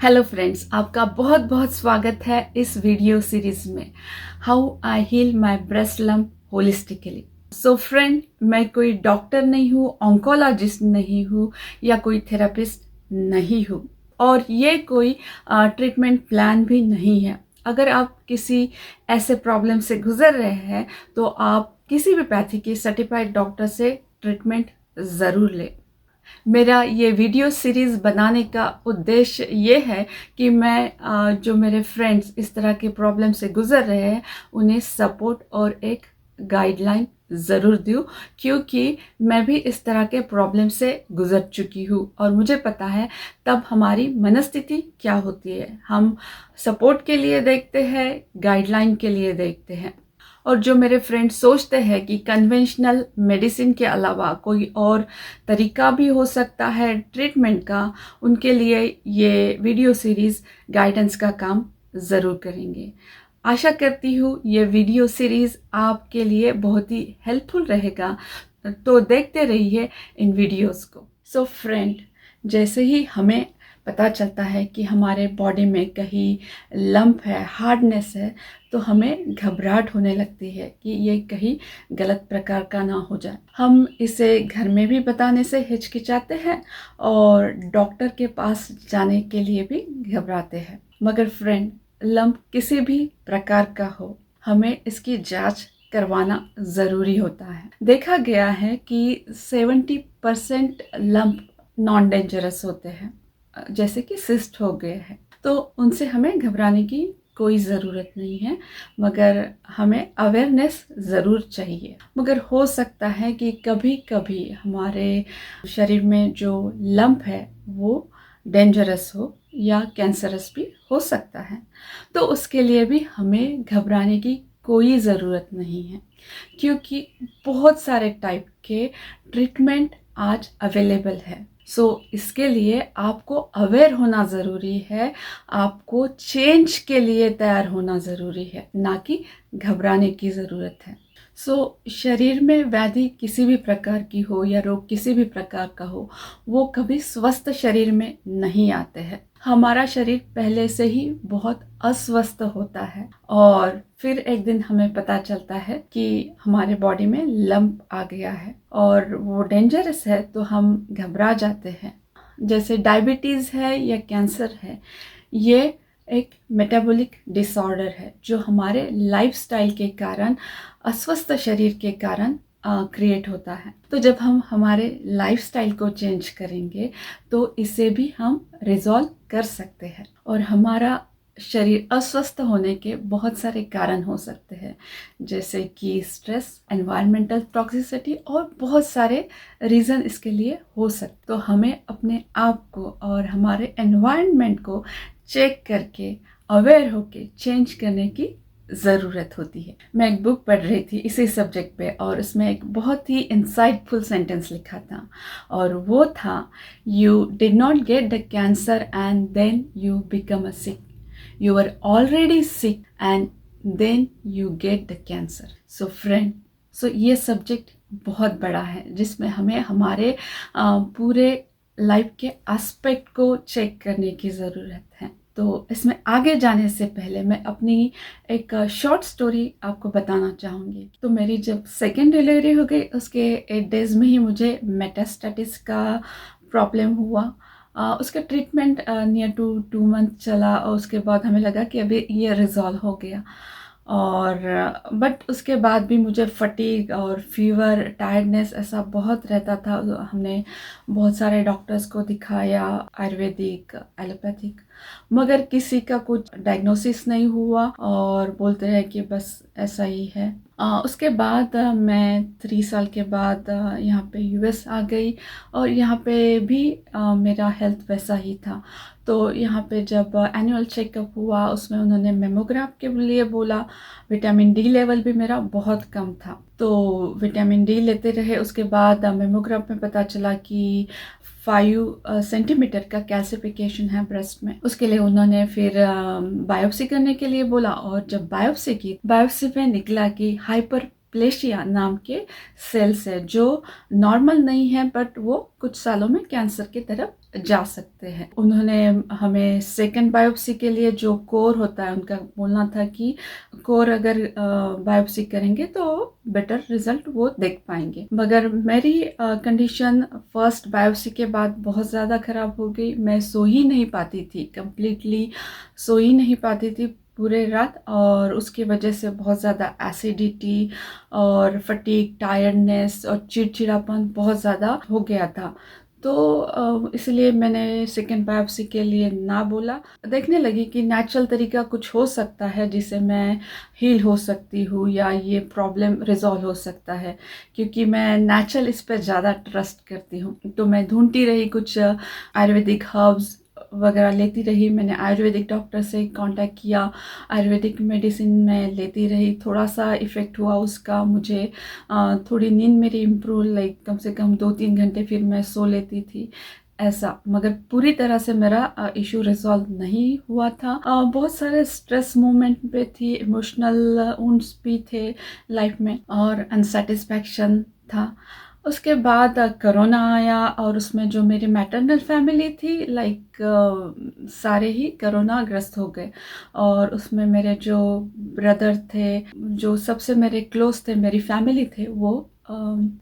Hello friends, आपका बहुत बहुत स्वागत है इस वीडियो सीरीज में how I heal my breast lump holistically. So friend, मैं कोई डॉक्टर नहीं हूँ, ऑन्कोलॉजिस्ट नहीं हूँ या कोई थेरेपिस्ट नहीं हूँ और ये कोई ट्रीटमेंट प्लान भी नहीं है। अगर आप किसी ऐसे प्रॉब्लम से गुजर रहे हैं तो आप किसी भी पैथी के सर्टिफाइड डॉक्टर से ट्रीटमेंट ज़रूर लें। मेरा ये वीडियो सीरीज़ बनाने का उद्देश्य ये है कि मैं जो मेरे फ्रेंड्स इस तरह के प्रॉब्लम से गुजर रहे हैं उन्हें सपोर्ट और एक गाइडलाइन ज़रूर दूँ, क्योंकि मैं भी इस तरह के प्रॉब्लम से गुजर चुकी हूँ और मुझे पता है तब हमारी मनस्थिति क्या होती है। हम सपोर्ट के लिए देखते हैं, गाइडलाइन के लिए देखते हैं। और जो मेरे फ्रेंड्स सोचते हैं कि कन्वेंशनल मेडिसिन के अलावा कोई और तरीका भी हो सकता है ट्रीटमेंट का, उनके लिए ये वीडियो सीरीज़ गाइडेंस का काम ज़रूर करेंगे। आशा करती हूँ ये वीडियो सीरीज़ आपके लिए बहुत ही हेल्पफुल रहेगा, तो देखते रहिए इन वीडियोस को। सो फ्रेंड, जैसे ही हमें पता चलता है कि हमारे बॉडी में कहीं लंप है, हार्डनेस है, तो हमें घबराहट होने लगती है कि ये कहीं गलत प्रकार का ना हो जाए। हम इसे घर में भी बताने से हिचकिचाते हैं और डॉक्टर के पास जाने के लिए भी घबराते हैं। मगर फ्रेंड, लंप किसी भी प्रकार का हो, हमें इसकी जांच करवाना ज़रूरी होता है। देखा गया है कि 70% लंप नॉन डेंजरस होते हैं, जैसे कि सिस्ट हो गए हैं, तो उनसे हमें घबराने की कोई ज़रूरत नहीं है, मगर हमें अवेयरनेस ज़रूर चाहिए। मगर हो सकता है कि कभी कभी हमारे शरीर में जो लंप है वो डेंजरस हो या कैंसरस भी हो सकता है, तो उसके लिए भी हमें घबराने की कोई ज़रूरत नहीं है, क्योंकि बहुत सारे टाइप के ट्रीटमेंट आज अवेलेबल है। इसके लिए आपको अवेयर होना ज़रूरी है, आपको चेंज के लिए तैयार होना ज़रूरी है, ना कि घबराने की ज़रूरत है। शरीर में व्याधि किसी भी प्रकार की हो या रोग किसी भी प्रकार का हो, वो कभी स्वस्थ शरीर में नहीं आते हैं। हमारा शरीर पहले से ही बहुत अस्वस्थ होता है और फिर एक दिन हमें पता चलता है कि हमारे बॉडी में लंप आ गया है और वो डेंजरस है, तो हम घबरा जाते हैं। जैसे डायबिटीज़ है या कैंसर है, ये एक मेटाबॉलिक डिसऑर्डर है जो हमारे लाइफस्टाइल के कारण, अस्वस्थ शरीर के कारण क्रिएट होता है। तो जब हम हमारे लाइफस्टाइल को चेंज करेंगे तो इसे भी हम रिजॉल्व कर सकते हैं। और हमारा शरीर अस्वस्थ होने के बहुत सारे कारण हो सकते हैं, जैसे कि स्ट्रेस, एनवायरमेंटल टॉक्सिसिटी और बहुत सारे रीज़न इसके लिए हो सकते। तो हमें अपने आप को और हमारे एनवायरनमेंट को चेक करके अवेयर होके चेंज करने की ज़रूरत होती है। मैं एक बुक पढ़ रही थी इसी सब्जेक्ट पे और उसमें एक बहुत ही इंसाइटफुल सेंटेंस लिखा था और वो था, you did not get the cancer and then you become a sick, you are already sick and then you get the cancer. So friend, ये सब्जेक्ट बहुत बड़ा है जिसमें हमें हमारे पूरे लाइफ के एस्पेक्ट को चेक करने की ज़रूरत है। तो इसमें आगे जाने से पहले मैं अपनी एक शॉर्ट स्टोरी आपको बताना चाहूँगी। तो मेरी जब सेकेंड डिलीवरी हो गई, उसके 8 डेज़ में ही मुझे मेटास्टेटिस का प्रॉब्लम हुआ। उसका ट्रीटमेंट नियर टू 2 मंथ चला और उसके बाद हमें लगा कि अभी ये रिजॉल्व हो गया। और बट उसके बाद भी मुझे फटीग और फीवर, टायर्डनेस ऐसा बहुत रहता था। हमने बहुत सारे डॉक्टर्स को दिखाया, आयुर्वेदिक, एलोपैथिक, मगर किसी का कुछ डायग्नोसिस नहीं हुआ और बोलते हैं कि बस ऐसा ही है। उसके बाद मैं 3 साल के बाद यहाँ पे यूएस आ गई और यहाँ पे भी मेरा हेल्थ वैसा ही था। तो यहाँ पे जब एनुअल चेकअप हुआ, उसमें उन्होंने मेमोग्राफ के लिए बोला। विटामिन डी लेवल भी मेरा बहुत कम था, तो विटामिन डी लेते रहे। उसके बाद मेमोग्राफ में पता चला कि 5 सेंटीमीटर का कैल्सिफिकेशन है ब्रेस्ट में। उसके लिए उन्होंने फिर बायोप्सी करने के लिए बोला और जब बायोप्सी की, बायोप्सी में निकला कि हाइपरप्लेशिया नाम के सेल्स है जो नॉर्मल नहीं है, बट वो कुछ सालों में कैंसर की तरफ जा सकते हैं। उन्होंने हमें सेकंड बायोप्सी के लिए जो कोर होता है, उनका बोलना था कि कोर अगर बायोप्सी करेंगे तो बेटर रिजल्ट वो देख पाएंगे। मगर मेरी कंडीशन फर्स्ट बायोप्सी के बाद बहुत ज़्यादा ख़राब हो गई। मैं सो ही नहीं पाती थी, कंप्लीटली सो ही नहीं पाती थी पूरे रात, और उसकी वजह से बहुत ज़्यादा एसिडिटी और फटीग, टायर्डनेस और चिड़चिड़ापन बहुत ज़्यादा हो गया था। तो इसलिए मैंने सेकेंड बायोप्सी के लिए ना बोला। देखने लगी कि नेचुरल तरीका कुछ हो सकता है जिससे मैं हील हो सकती हूँ या ये प्रॉब्लम रिजॉल्व हो सकता है, क्योंकि मैं नेचुरल इस पर ज़्यादा ट्रस्ट करती हूँ। तो मैं ढूंढती रही, कुछ आयुर्वेदिक हर्ब्स वगैरह लेती रही। मैंने आयुर्वेदिक डॉक्टर से कांटेक्ट किया, आयुर्वेदिक मेडिसिन में लेती रही। थोड़ा सा इफ़ेक्ट हुआ उसका, मुझे थोड़ी नींद मेरी इम्प्रूव, लाइक कम से कम 2-3 घंटे फिर मैं सो लेती थी ऐसा। मगर पूरी तरह से मेरा इशू रिजॉल्व नहीं हुआ था। बहुत सारे स्ट्रेस मोमेंट पे थी, इमोशनल वुंड्स भी थे लाइफ में, और अनसेटिस्फैक्शन था। उसके बाद कोरोना आया, और उसमें जो मेरी मैटरनल फैमिली थी, लाइक सारे ही कोरोना ग्रस्त हो गए। और उसमें मेरे जो ब्रदर थे, जो सबसे मेरे क्लोज थे, मेरी फैमिली थे, वो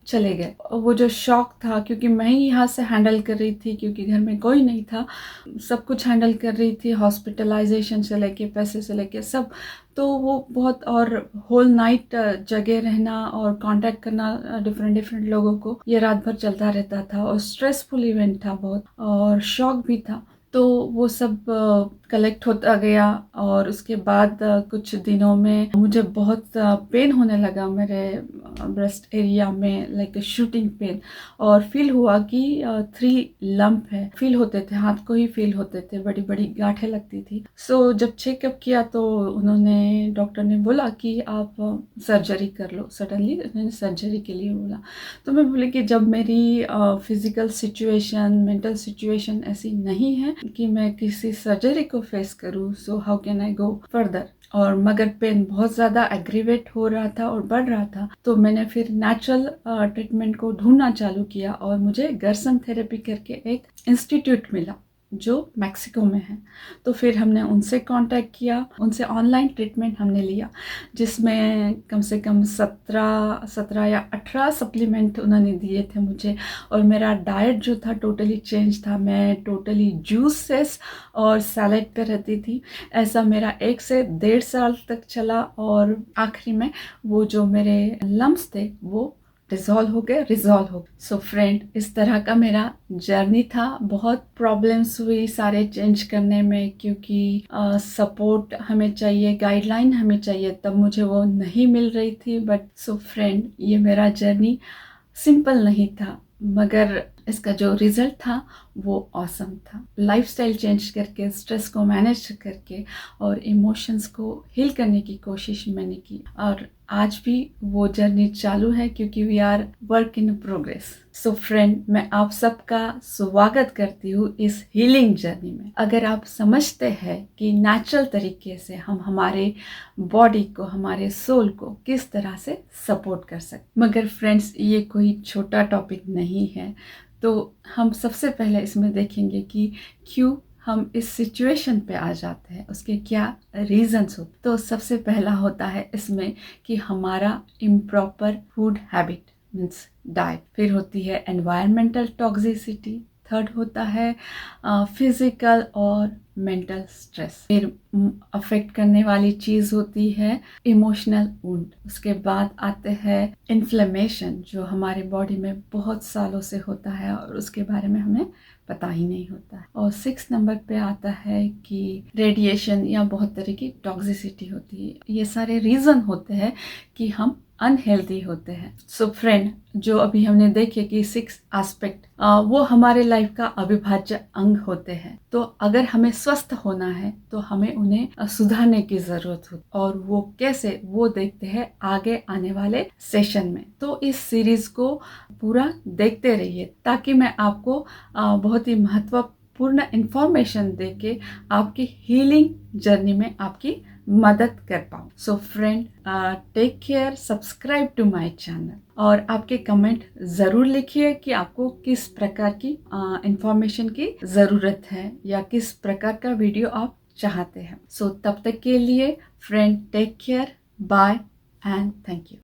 चले गए। वो जो शॉक था, क्योंकि मैं ही यहाँ से हैंडल कर रही थी, क्योंकि घर में कोई नहीं था, सब कुछ हैंडल कर रही थी, हॉस्पिटलाइजेशन से लेके पैसे से लेके सब। तो वो बहुत, और होल नाइट जगे रहना और कांटेक्ट करना डिफरेंट लोगों को, ये रात भर चलता रहता था, और स्ट्रेसफुल इवेंट था बहुत, और शॉक भी था। तो वो सब कलेक्ट होता गया, और उसके बाद कुछ दिनों में मुझे बहुत पेन होने लगा मेरे ब्रेस्ट एरिया में, लाइक शूटिंग पेन, और फील हुआ कि 3 लंप है, फील होते थे, हाथ को ही फील होते थे, बड़ी बड़ी गांठें लगती थी। सो जब चेकअप किया तो डॉक्टर ने बोला कि आप सर्जरी कर लो। सडनली उन्होंने सर्जरी के लिए बोला। तो मैं बोली कि जब मेरी फिजिकल सिचुएशन, मेंटल सिचुएशन ऐसी नहीं है कि मैं किसी सर्जरी को फेस करूँ, so how can I go further. और मगर पेन बहुत ज़्यादा एग्रीवेट हो रहा था और बढ़ रहा था, तो मैंने फिर नेचुरल ट्रीटमेंट को ढूंढना चालू किया, और मुझे गर्सन थेरेपी करके एक इंस्टीट्यूट मिला जो मैक्सिको में है। तो फिर हमने उनसे कांटेक्ट किया, उनसे ऑनलाइन ट्रीटमेंट हमने लिया, जिसमें कम से कम 17 या 18 सप्लीमेंट उन्होंने दिए थे मुझे। और मेरा डाइट जो था टोटली चेंज था। मैं टोटली जूसेस और सैलेड पे रहती थी। ऐसा मेरा 1 से 1.5 साल तक चला, और आखिरी में वो जो मेरे लम्स थे वो रिजॉल्व हो गए। सो फ्रेंड, इस तरह का मेरा जर्नी था। बहुत प्रॉब्लम्स हुई सारे चेंज करने में, क्योंकि सपोर्ट हमें चाहिए, गाइडलाइन हमें चाहिए, तब मुझे वो नहीं मिल रही थी। बट सो फ्रेंड, ये मेरा जर्नी सिंपल नहीं था, मगर इसका जो रिजल्ट था वो ऑसम था। लाइफस्टाइल चेंज करके, स्ट्रेस को मैनेज करके और इमोशंस को हील करने की कोशिश मैंने की, और आज भी वो जर्नी चालू है, क्योंकि we are work in progress. So friend, मैं आप सबका स्वागत करती हूँ इस हीलिंग जर्नी में। अगर आप समझते हैं कि नेचुरल तरीके से हम हमारे बॉडी को, हमारे सोल को किस तरह से सपोर्ट कर सकते। मगर फ्रेंड्स, ये कोई छोटा टॉपिक नहीं है, तो हम सबसे पहले इसमें देखेंगे कि क्यों हम इस सिचुएशन पे आ जाते हैं, उसके क्या रीजंस होते। तो सबसे पहला होता है इसमें कि हमारा improper food habit, means diet. फिर होती है एनवायरमेंटल टॉक्सिसिटी। थर्ड होता है फिजिकल और मेंटल स्ट्रेस। फिर अफेक्ट करने वाली चीज़ होती है इमोशनल वुंड। उसके बाद आते हैं इन्फ्लेमेशन, जो हमारे बॉडी में बहुत सालों से होता है और उसके बारे में हमें पता ही नहीं होता है। और 6 नंबर पे आता है कि रेडिएशन या बहुत तरह की टॉक्सिसिटी होती है। ये सारे रीज़न होते हैं कि हम अनहेल्दी होते हैं। सो फ्रेंड, जो अभी हमने देखे कि 6 एस्पेक्ट, वो हमारे लाइफ का अविभाज्य अंग होते हैं। तो अगर हमें स्वस्थ होना है तो हमें उन्हें सुधारने की जरूरत होती है, और वो कैसे, वो देखते हैं आगे आने वाले सेशन में। तो इस सीरीज को पूरा देखते रहिए, ताकि मैं आपको बहुत ही महत्वपूर्ण पूर्ण इन्फॉर्मेशन दे के आपकी हीलिंग जर्नी में आपकी मदद कर पाऊँ। So friend, take care, subscribe to my channel और आपके कमेंट ज़रूर लिखिए कि आपको किस प्रकार की इंफॉर्मेशन की ज़रूरत है या किस प्रकार का वीडियो आप चाहते हैं। सो तब तक के लिए friend, take care, bye and thank you.